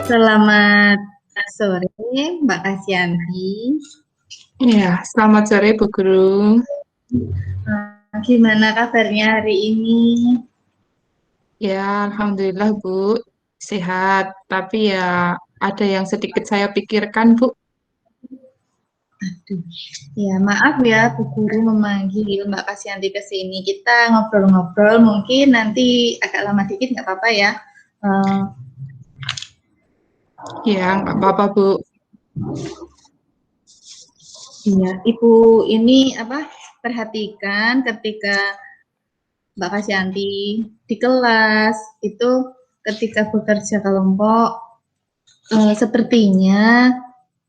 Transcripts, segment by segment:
Selamat sore, Mbak Kasyanti. Iya, selamat sore Bu Guru. Gimana kabarnya hari ini? Ya, Alhamdulillah Bu, sehat. Tapi ya ada yang sedikit saya pikirkan Bu. Aduh, ya maaf ya Bu Guru memanggil Mbak Kasyanti ke sini. Kita ngobrol-ngobrol, mungkin nanti agak lama dikit nggak apa-apa ya. Eh, Ya, nggak apa-apa Bu. Iya, Ibu ini perhatikan ketika Mbak Kasyanti di kelas itu ketika bekerja kelompok, sepertinya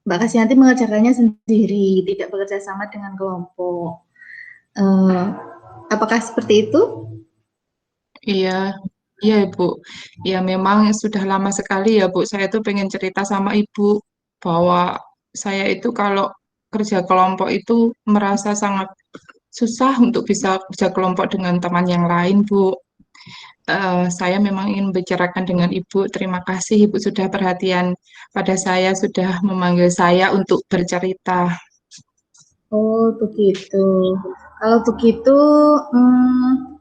Mbak Kasyanti mengerjakannya sendiri, tidak bekerja sama dengan kelompok. Uh, apakah seperti itu? Iya, iya Bu. Ya memang sudah lama sekali ya Bu. Saya tuh pengen cerita sama Ibu bahwa saya itu kalau kerja kelompok itu merasa sangat susah untuk bisa kerja kelompok dengan teman yang lain Bu. Saya memang ingin membicarakan dengan Ibu. Terima kasih Ibu sudah perhatian pada saya, sudah memanggil saya untuk bercerita. Oh, begitu. Kalau begitu,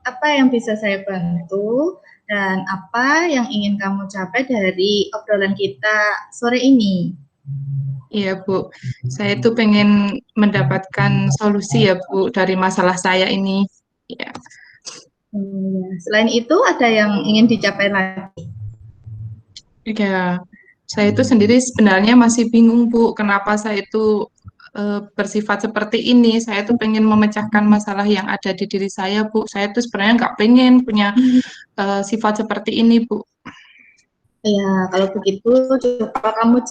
apa yang bisa saya bantu dan apa yang ingin kamu capai dari obrolan kita sore ini? Iya Bu, saya tuh pengen mendapatkan solusi ya Bu dari masalah saya ini. Ya, Ya. Selain itu, ada yang ingin dicapai lagi? ya. Saya itu sendiri sebenarnya masih bingung Bu, kenapa saya itu bersifat seperti ini. Saya tuh pengen memecahkan masalah yang ada di diri saya Bu. Saya tuh sebenarnya nggak pengen punya sifat seperti ini Bu. Ya, kalau begitu, coba kamu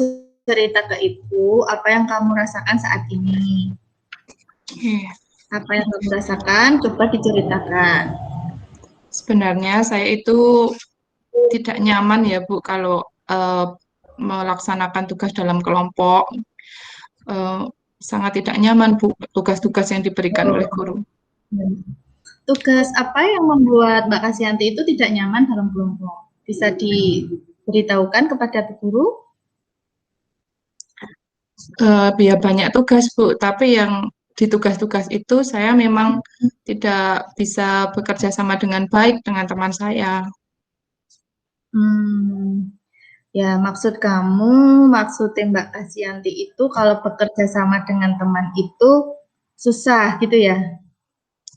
cerita ke ibu apa yang kamu rasakan saat ini. Oke. Apa yang kamu rasakan, coba diceritakan. Sebenarnya saya itu tidak nyaman ya Bu kalau eh, melaksanakan tugas dalam kelompok. Eh, Sangat tidak nyaman Bu tugas-tugas yang diberikan oleh guru. Tugas apa yang membuat Mbak Kasyanti itu tidak nyaman dalam kelompok? Bisa diberitahukan kepada Bu Guru? Ya banyak tugas Bu, tapi yang di tugas-tugas itu saya memang tidak bisa bekerja sama dengan baik dengan teman saya. Hmm, ya maksud kamu, maksud Mbak Kasyanti itu kalau bekerja sama dengan teman itu susah gitu ya?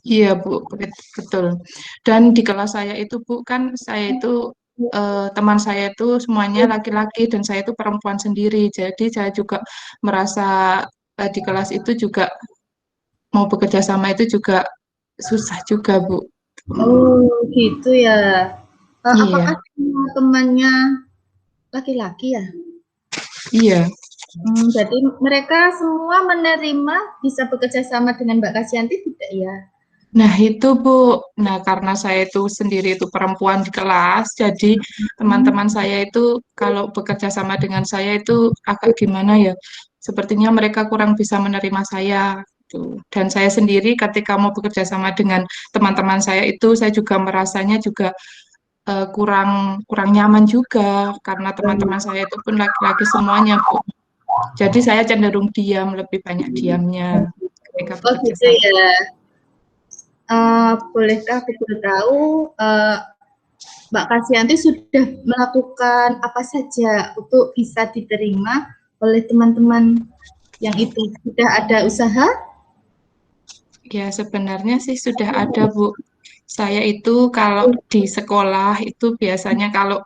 Iya Bu, betul. Dan di kelas saya itu Bu, kan saya itu teman saya itu semuanya laki-laki dan saya itu perempuan sendiri. Jadi saya juga merasa di kelas itu juga mau bekerja sama itu juga susah juga Bu. Oh gitu ya. Apakah Iya, semua temannya laki-laki ya? iya. Jadi mereka semua menerima bisa bekerja sama dengan Mbak Kasyanti tidak ya? Nah, itu Bu. Nah, karena saya itu sendiri itu perempuan di kelas, jadi teman-teman saya itu kalau bekerja sama dengan saya itu agak gimana ya? Sepertinya mereka kurang bisa menerima saya. Gitu. Dan saya sendiri ketika mau bekerja sama dengan teman-teman saya itu, saya juga merasanya juga kurang kurang nyaman juga karena teman-teman saya itu pun laki-laki semuanya, Bu. Jadi saya cenderung diam, lebih banyak diamnya ketika Oh bekerja gitu sama. ya. Bolehkah aku beritahu Mbak Kasyanti sudah melakukan apa saja untuk bisa diterima oleh teman-teman yang itu? Sudah ada usaha? Ya, sebenarnya sih sudah ada, Bu. Saya itu kalau di sekolah itu biasanya kalau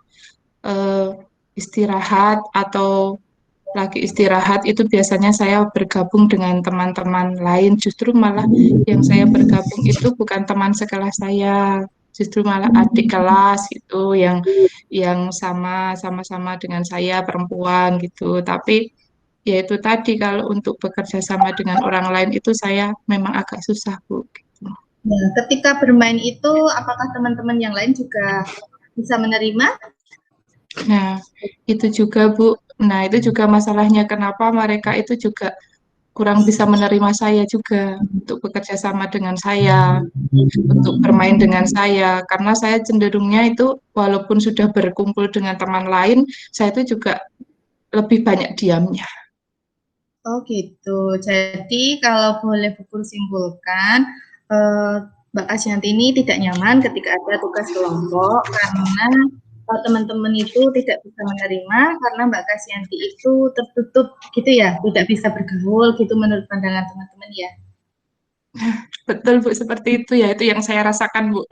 eh, istirahat atau lagi istirahat itu biasanya saya bergabung dengan teman-teman lain. Justru malah yang saya bergabung itu bukan teman sekelas saya, justru malah adik kelas itu yang sama-sama dengan saya perempuan gitu. Tapi ya itu tadi kalau untuk bekerja sama dengan orang lain itu saya memang agak susah, Bu. Ya, ketika bermain itu, apakah teman-teman yang lain juga bisa menerima? Nah, itu juga Bu. Nah, itu juga masalahnya kenapa mereka itu juga kurang bisa menerima saya juga untuk bekerja sama dengan saya, untuk bermain dengan saya, karena saya cenderungnya itu walaupun sudah berkumpul dengan teman lain, saya itu juga lebih banyak diamnya. Oh gitu. Jadi kalau boleh Pupul simpulkan, eh, Mbak Asyanti ini tidak nyaman ketika ada tugas kelompok karena teman-teman itu tidak bisa menerima karena Mbak Asyanti itu tertutup gitu ya, tidak bisa bergaul gitu menurut pandangan teman-teman ya. Betul Bu, seperti itu ya, itu yang saya rasakan Bu.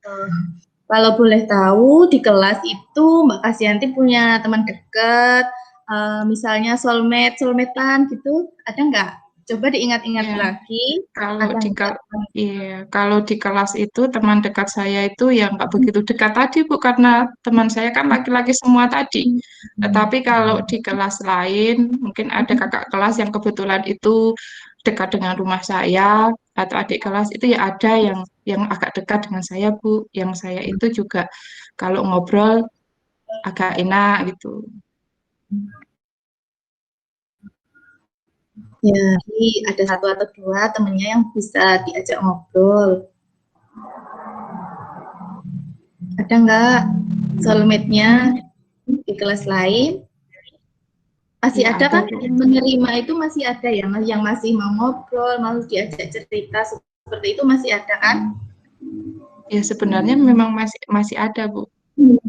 Eh, Kalau boleh tahu di kelas itu Mbak Asyanti punya teman dekat, misalnya soulmate-soulmatean gitu, ada nggak? Coba diingat-ingat Ya, lagi, kalau ada di nggak? iya, kalau di kelas itu teman dekat saya itu yang nggak begitu dekat tadi Bu, karena teman saya kan laki-laki semua tadi. Tetapi kalau di kelas lain, mungkin ada kakak kelas yang kebetulan itu dekat dengan rumah saya, atau adik kelas itu ya ada yang agak dekat dengan saya Bu. Yang saya itu juga kalau ngobrol agak enak gitu. Ya, jadi ada satu atau dua temennya yang bisa diajak ngobrol. Ada nggak soulmate-nya di kelas lain? Masih Iya ada ada kan? Bu. Yang menerima itu masih ada ya, yang masih mau ngobrol, mau diajak cerita seperti itu masih ada kan? Ya sebenarnya memang masih masih ada Bu.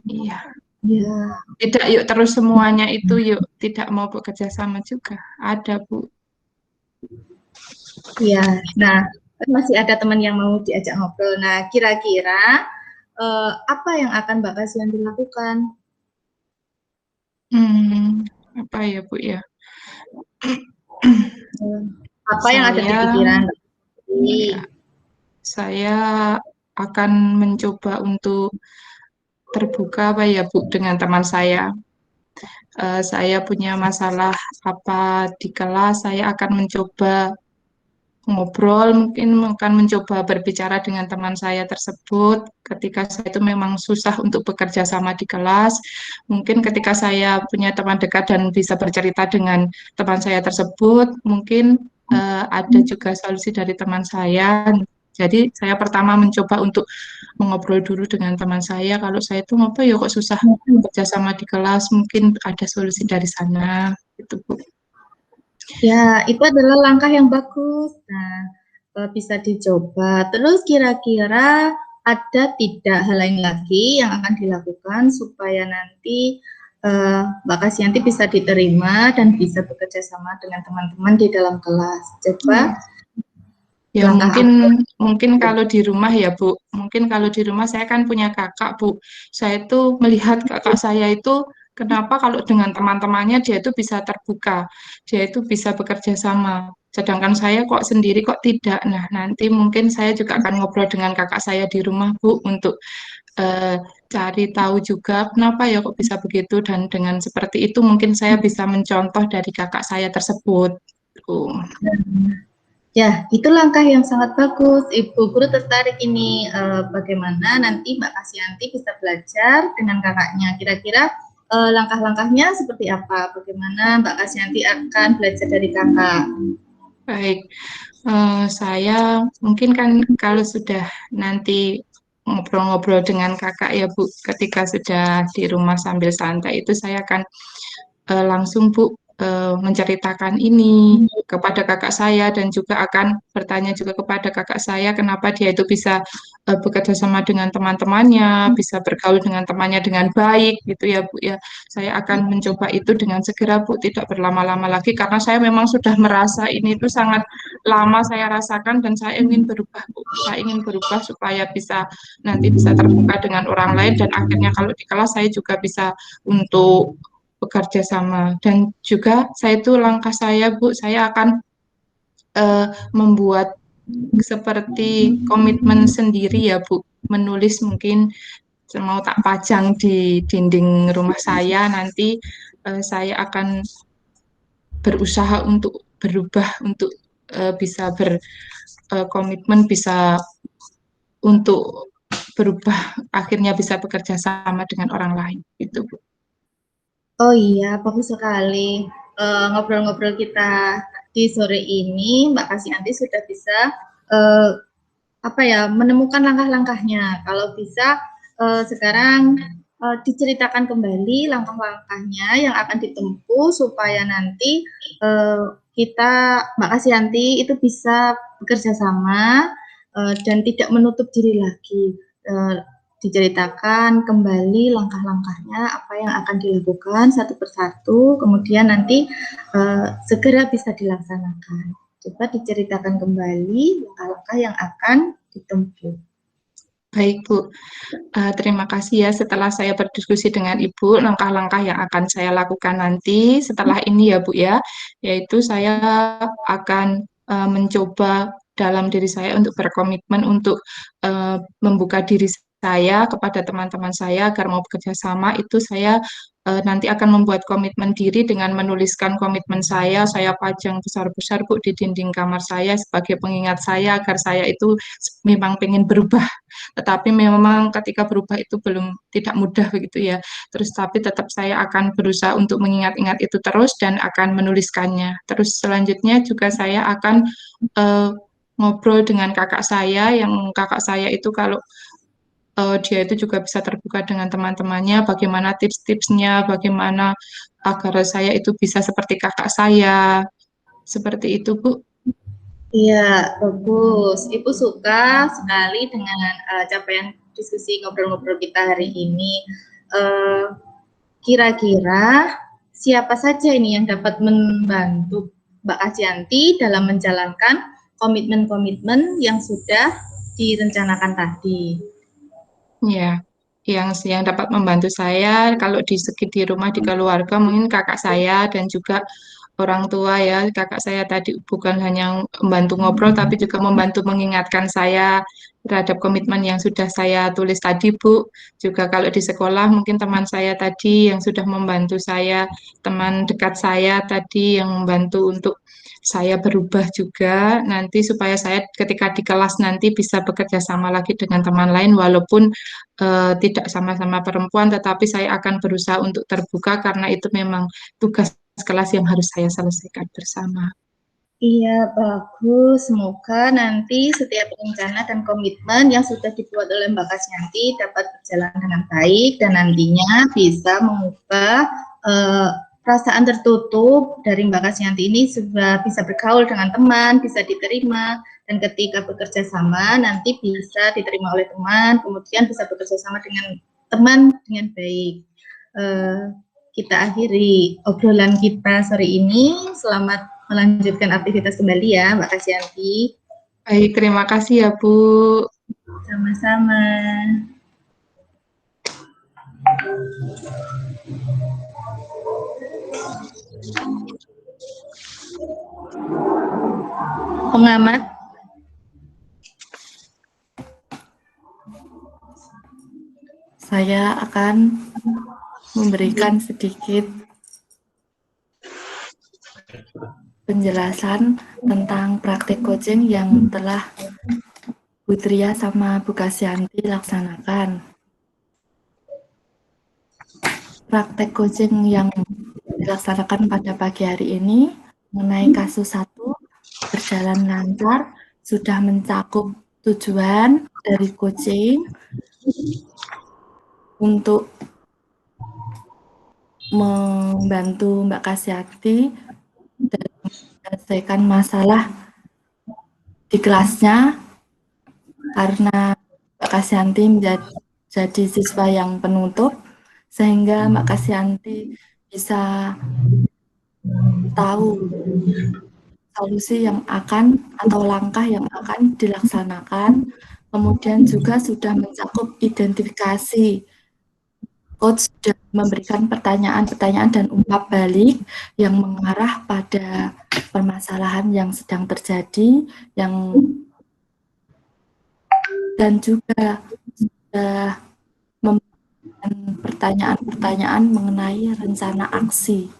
Iya. Ya, Tidak yuk terus semuanya itu yuk tidak mau bekerja sama juga. Ada Bu. ya. Nah, masih ada teman yang mau diajak ngobrol. Nah, kira-kira apa yang akan Mbak Kasihan dilakukan? Hmm, apa ya Bu ya? Eh, Apa yang ada di Saya pikiran? ya saya akan mencoba untuk terbuka apa ya Bu dengan teman saya. Saya punya masalah apa di kelas, saya akan mencoba ngobrol, mungkin akan mencoba berbicara dengan teman saya tersebut ketika saya itu memang susah untuk bekerja sama di kelas. Mungkin ketika saya punya teman dekat dan bisa bercerita dengan teman saya tersebut, mungkin ada juga solusi dari teman saya. Jadi saya pertama mencoba untuk mengobrol dulu dengan teman saya. Kalau saya itu ngapa ya kok susah bekerja sama di kelas, mungkin ada solusi dari sana, gitu Bu. Ya, itu adalah langkah yang bagus. Nah, bisa dicoba. Terus kira-kira ada tidak hal lain lagi yang akan dilakukan supaya nanti Mbak Kasianti bisa diterima dan bisa bekerja sama dengan teman-teman di dalam kelas. Coba Ya langkah mungkin apa? mungkin kalau di rumah ya Bu, mungkin kalau di rumah saya kan punya kakak Bu. Saya itu melihat kakak saya itu kenapa kalau dengan teman-temannya dia itu bisa terbuka, dia itu bisa bekerja sama. Sedangkan saya kok sendiri kok tidak. Nah, nanti mungkin saya juga akan ngobrol dengan kakak saya di rumah Bu untuk eh, cari tahu juga kenapa ya kok bisa begitu dan dengan seperti itu mungkin saya bisa mencontoh dari kakak saya tersebut. Tuh. Ya, itu langkah yang sangat bagus. Ibu guru tertarik ini bagaimana nanti Mbak Kasianti bisa belajar dengan kakaknya. Kira-kira langkah-langkahnya seperti apa? Bagaimana Mbak Kasianti akan belajar dari kakak? Baik. Saya mungkin kan kalau sudah nanti ngobrol-ngobrol dengan kakak ya Bu, ketika sudah di rumah sambil santai itu saya akan langsung Bu menceritakan ini kepada kakak saya dan juga akan bertanya juga kepada kakak saya kenapa dia itu bisa bekerja sama dengan teman-temannya, bisa bergaul dengan temannya dengan baik gitu ya Bu ya. Saya akan mencoba itu dengan segera Bu, tidak berlama-lama lagi karena saya memang sudah merasa ini itu sangat lama saya rasakan dan saya ingin berubah Bu. Saya ingin berubah supaya bisa nanti bisa terbuka dengan orang lain dan akhirnya kalau di kelas saya juga bisa untuk bekerja sama dan juga saya itu langkah saya Bu, saya akan membuat seperti komitmen sendiri ya Bu, menulis mungkin mau tak pajang di dinding rumah saya nanti saya akan berusaha untuk berubah untuk bisa berkomitmen bisa untuk berubah akhirnya bisa bekerja sama dengan orang lain itu Bu. Oh iya, bagus sekali ngobrol-ngobrol kita di sore ini Mbak Kasyanti sudah bisa menemukan langkah-langkahnya. Kalau bisa sekarang diceritakan kembali langkah-langkahnya yang akan ditempuh supaya nanti kita Mbak Kasyanti itu bisa bekerja sama dan tidak menutup diri lagi. Diceritakan kembali langkah-langkahnya, apa yang akan dilakukan satu persatu, kemudian nanti segera bisa dilaksanakan. Coba diceritakan kembali langkah-langkah yang akan ditempuh. Baik, Bu. Terima kasih ya setelah saya berdiskusi dengan Ibu, langkah-langkah yang akan saya lakukan nanti setelah ini ya Bu ya, yaitu saya akan mencoba dalam diri saya untuk berkomitmen untuk membuka diri saya kepada teman-teman saya agar mau bekerja sama, itu saya nanti akan membuat komitmen diri dengan menuliskan komitmen saya pajang besar-besar Bu di dinding kamar saya sebagai pengingat saya agar saya itu memang pengen berubah, tetapi memang ketika berubah itu tidak mudah begitu ya. Terus tapi tetap saya akan berusaha untuk mengingat-ingat itu terus dan akan menuliskannya. Terus selanjutnya juga saya akan ngobrol dengan kakak saya, yang kakak saya itu kalau dia itu juga bisa terbuka dengan teman-temannya, bagaimana tips-tipsnya, bagaimana agar saya itu bisa seperti kakak saya. Seperti itu, Bu. Iya, bagus. Ibu suka sekali dengan capaian diskusi ngobrol-ngobrol kita hari ini. Kira-kira siapa saja ini yang dapat membantu Mbak Kasyanti dalam menjalankan komitmen-komitmen yang sudah direncanakan tadi? Ya, yang dapat membantu saya kalau di segi di rumah di keluarga mungkin kakak saya dan juga orang tua ya. Kakak saya tadi bukan hanya membantu ngobrol tapi juga membantu mengingatkan saya terhadap komitmen yang sudah saya tulis tadi, Bu. Juga kalau di sekolah mungkin teman saya tadi yang sudah membantu saya, teman dekat saya tadi yang membantu untuk saya berubah juga nanti supaya saya ketika di kelas nanti bisa bekerja sama lagi dengan teman lain walaupun tidak sama-sama perempuan, tetapi saya akan berusaha untuk terbuka karena itu memang tugas kelas yang harus saya selesaikan bersama. Iya, bagus. Semoga nanti setiap rencana dan komitmen yang sudah dibuat oleh Mbak Kasyanti dapat berjalan dengan baik dan nantinya bisa mengubah perasaan tertutup dari Mbak Kasyanti ini sudah bisa bergaul dengan teman, bisa diterima, dan ketika bekerja sama nanti bisa diterima oleh teman, kemudian bisa bekerja sama dengan teman dengan baik. Kita akhiri obrolan kita sore ini. Selamat melanjutkan aktivitas kembali ya, Mbak Kasyanti. Baik, terima kasih ya, Bu. Sama-sama. Pengamat. Saya akan memberikan sedikit penjelasan tentang praktik coaching yang telah Bu Tria sama Bu Kasyanti laksanakan. Praktek coaching yang dilaksanakan pada pagi hari ini mengenai kasus 1 berjalan lancar, sudah mencakup tujuan dari coaching untuk membantu Mbak Kasyanti dalam menyelesaikan masalah di kelasnya, karena Mbak Kasyanti menjadi siswa yang penutup, sehingga Mbak Kasyanti bisa tahu solusi yang akan atau langkah yang akan dilaksanakan, kemudian juga sudah mencakup identifikasi. Coach sudah memberikan pertanyaan-pertanyaan dan umpan balik yang mengarah pada permasalahan yang sedang terjadi, dan juga sudah memberikan pertanyaan-pertanyaan mengenai rencana aksi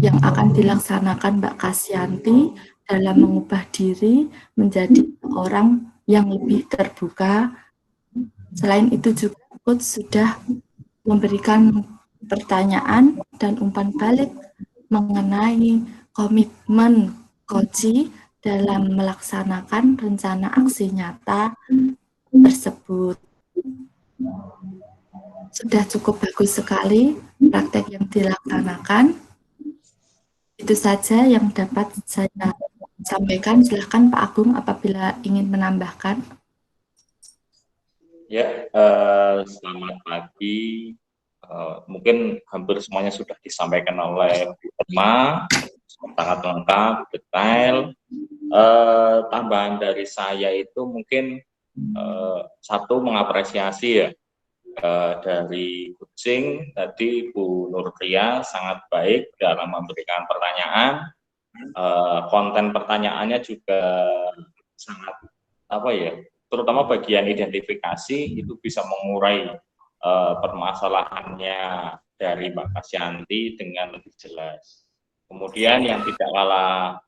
yang akan dilaksanakan Mbak Kasyanti dalam mengubah diri menjadi orang yang lebih terbuka. Selain itu juga coach sudah memberikan pertanyaan dan umpan balik mengenai komitmen Koji dalam melaksanakan rencana aksi nyata tersebut. Sudah cukup bagus sekali praktek yang dilaksanakan. Itu saja yang dapat saya sampaikan. Silahkan Pak Agung apabila ingin menambahkan. Ya, selamat pagi. Mungkin hampir semuanya sudah disampaikan oleh Bu Irma, sangat lengkap, detail. Tambahan dari saya itu mungkin satu, mengapresiasi ya dari Kucing tadi Bu Nurpria sangat baik dalam memberikan pertanyaan. Konten pertanyaannya juga sangat terutama bagian identifikasi itu bisa mengurai permasalahannya dari Mbak Kasyanti dengan lebih jelas. Kemudian yang tidak kalah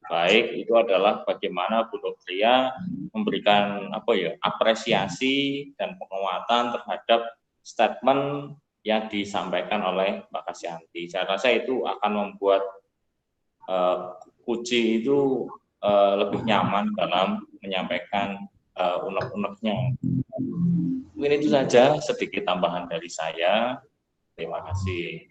baik itu adalah bagaimana Bu Nurpria memberikan apresiasi dan penguatan terhadap statement yang disampaikan oleh Mbak Kasyanti. Saya rasa itu akan membuat Kuci itu lebih nyaman dalam menyampaikan unek-uneknya. Mungkin itu saja sedikit tambahan dari saya. Terima kasih.